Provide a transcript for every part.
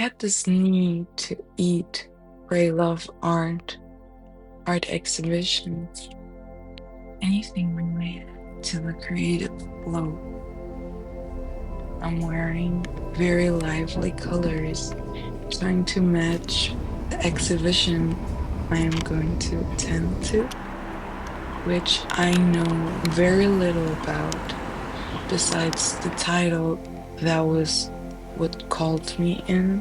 had this need to eat, pray, love art exhibitions, anything related to the creative flow. I'm wearing very lively colors, trying to match the exhibition I am going to attend to, which I know very little about, besides the title that was what called me in.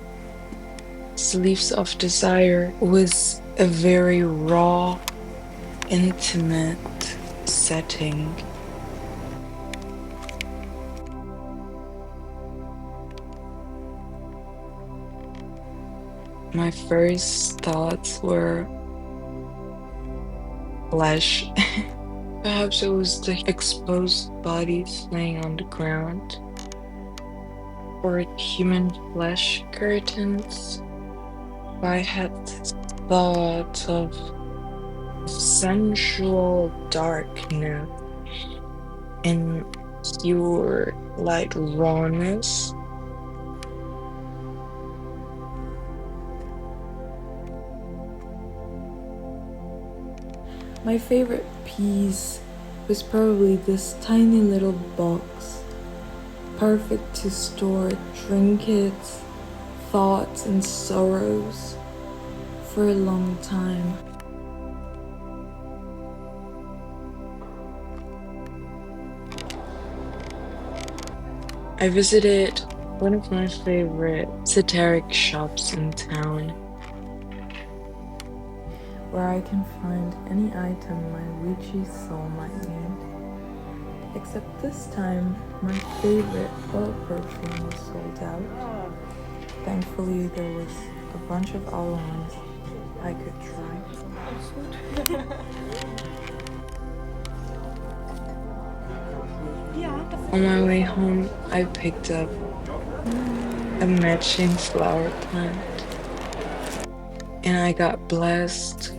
Sleeves of Desire was a very raw, intimate setting. My first thoughts were flesh. Perhaps it was the exposed bodies laying on the ground, or human flesh curtains. I had thoughts of sensual darkness and pure light rawness. My favorite piece was probably this tiny little box, perfect to store trinkets, thoughts, and sorrows for a long time. I visited one of my favorite satiric shops in town, where I can find any item my witchy soul might need. Except this time, my favorite oil perfume was sold out. Thankfully, there was a bunch of other ones I could try. On my way home, I picked up a matching flower plant, and I got blessed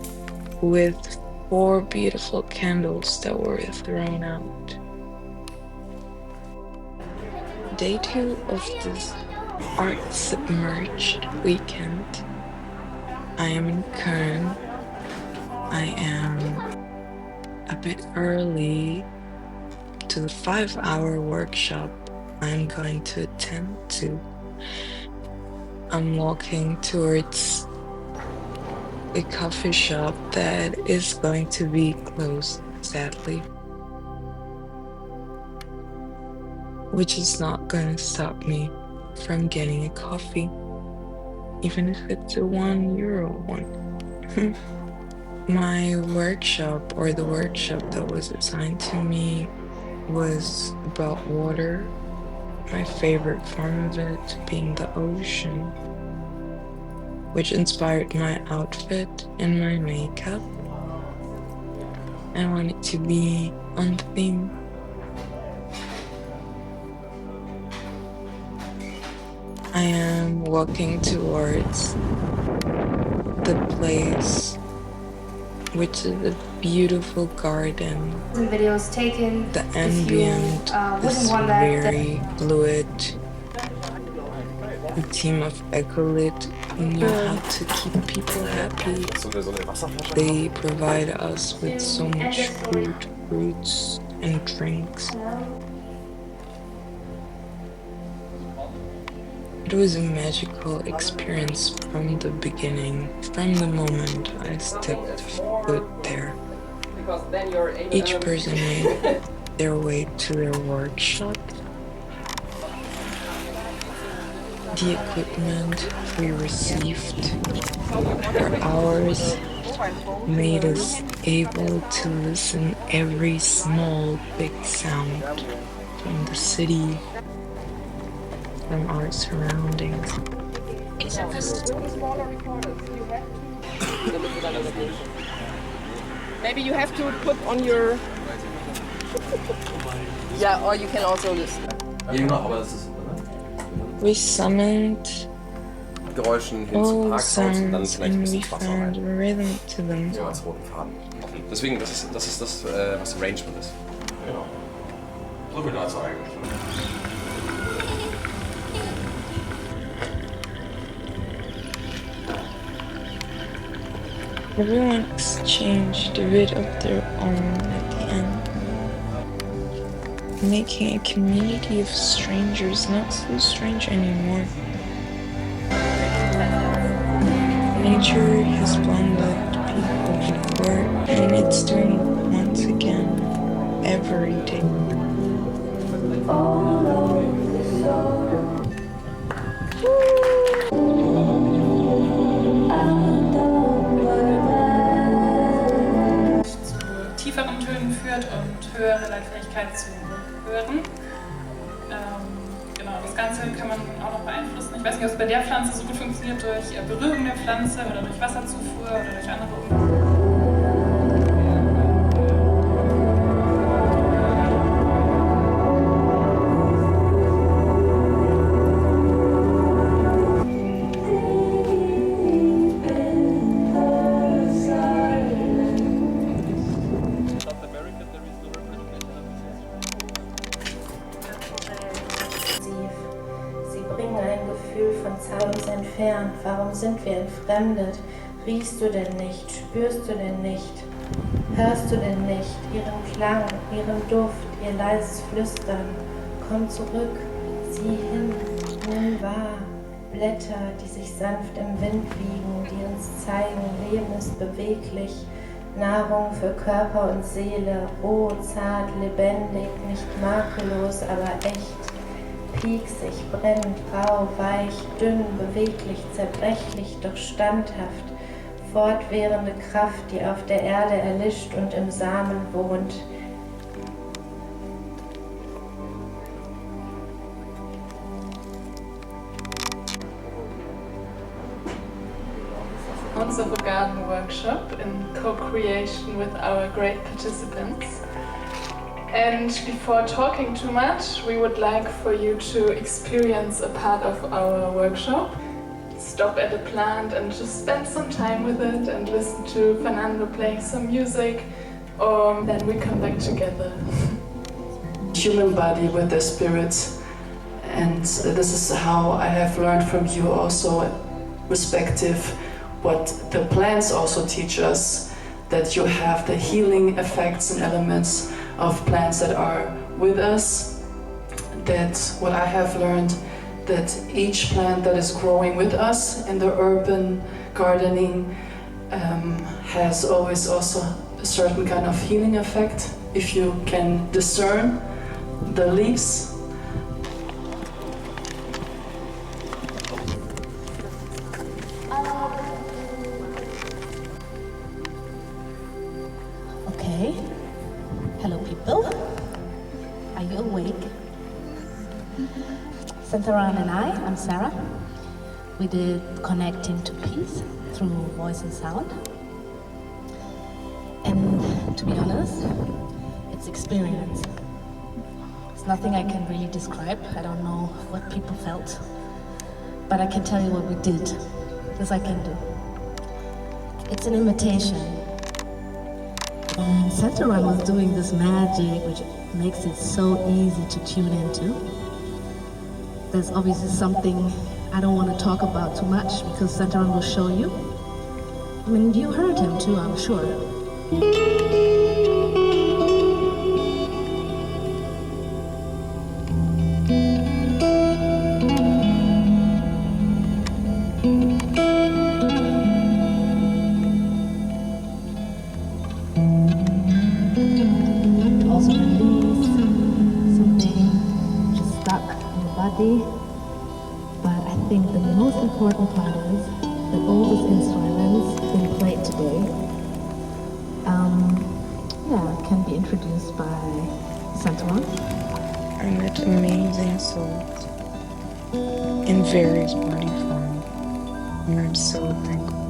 with 4 beautiful candles that were thrown out. Day 2 of this art submerged weekend. I am in Köln. I am a bit early to the 5-hour workshop I'm going to attend to. I'm walking towards a coffee shop that is going to be closed, sadly, which is not going to stop me from getting a coffee, even if it's a €1 one. My workshop, or the workshop that was assigned to me, was about water, my favorite form of it being the ocean, which inspired my outfit and my makeup. I wanted to be on theme. I am walking towards the place, which is a beautiful garden. Videos taken. The ambient is very fluid. The team of Ecolit knew how to keep people happy. They provide us with so much food, fruits, and drinks. It was a magical experience from the beginning, from the moment I stepped foot there. Each person made their way to their workshop. The equipment we received for hours made us able to listen every small, big sound from the city, from our surroundings. Maybe you have to put on your... Yeah, or you can also listen. We summoned Geräuschen hin zum all Parkhaus und dann sounds vielleicht ein and we bisschen das Wasser found rein. a rhythm to them. So als roten Faden. Deswegen, das ist das, was Arrangement ist. Genau. So viel dazu eigentlich. Everyone exchanged a bit of their own at the end, making a community of strangers not so strange anymore. Nature has blended people in court, and it's doing it once again, every day. Zu tieferen Tönen führt und höhere Leitfähigkeit zu hören. Genau, das Ganze kann man auch noch beeinflussen. Ich weiß nicht, ob es bei der Pflanze so gut funktioniert durch Berührung der Pflanze oder durch Wasserzufuhr oder durch andere Umwege. Entfernt. Warum sind wir entfremdet? Riechst du denn nicht? Spürst du denn nicht? Hörst du denn nicht ihren Klang, ihren Duft, ihr leises Flüstern? Komm zurück, sieh hin, nimm wahr. Blätter, die sich sanft im Wind wiegen, die uns zeigen, Leben ist beweglich. Nahrung für Körper und Seele, roh, zart, lebendig, nicht makellos, aber echt. Pieksig, brennend, rau, weich, dünn, beweglich, zerbrechlich, doch standhaft. Fortwährende Kraft, die auf der Erde erlischt und im Samen wohnt. Of a garden workshop in co-creation with our great participants. And before talking too much, we would like for you to experience a part of our workshop. Stop at a plant and just spend some time with it and listen to Fernando playing some music, or then we come back together. Human body with their spirit, and this is how I have learned from you also, respective what the plants also teach us, that you have the healing effects and elements of plants that are with us. That what I have learned, that each plant that is growing with us in the urban gardening has always also a certain kind of healing effect if you can discern the leaves. Okay. Hello, people. Are you awake? Santaran and I'm Sarah. We did Connecting to Peace through voice and sound. And to be honest, it's experience. It's nothing I can really describe. I don't know what people felt. But I can tell you what we did. This I can do. It's an invitation. And Santaran was doing this magic, which makes it so easy to tune into. There's obviously something I don't want to talk about too much because Santaran will show you. I mean, you heard him too, I'm sure. But I think the most important part is that all these instruments being played today can be introduced by Santaran. I met amazing souls in various body forms, and I'm so thankful.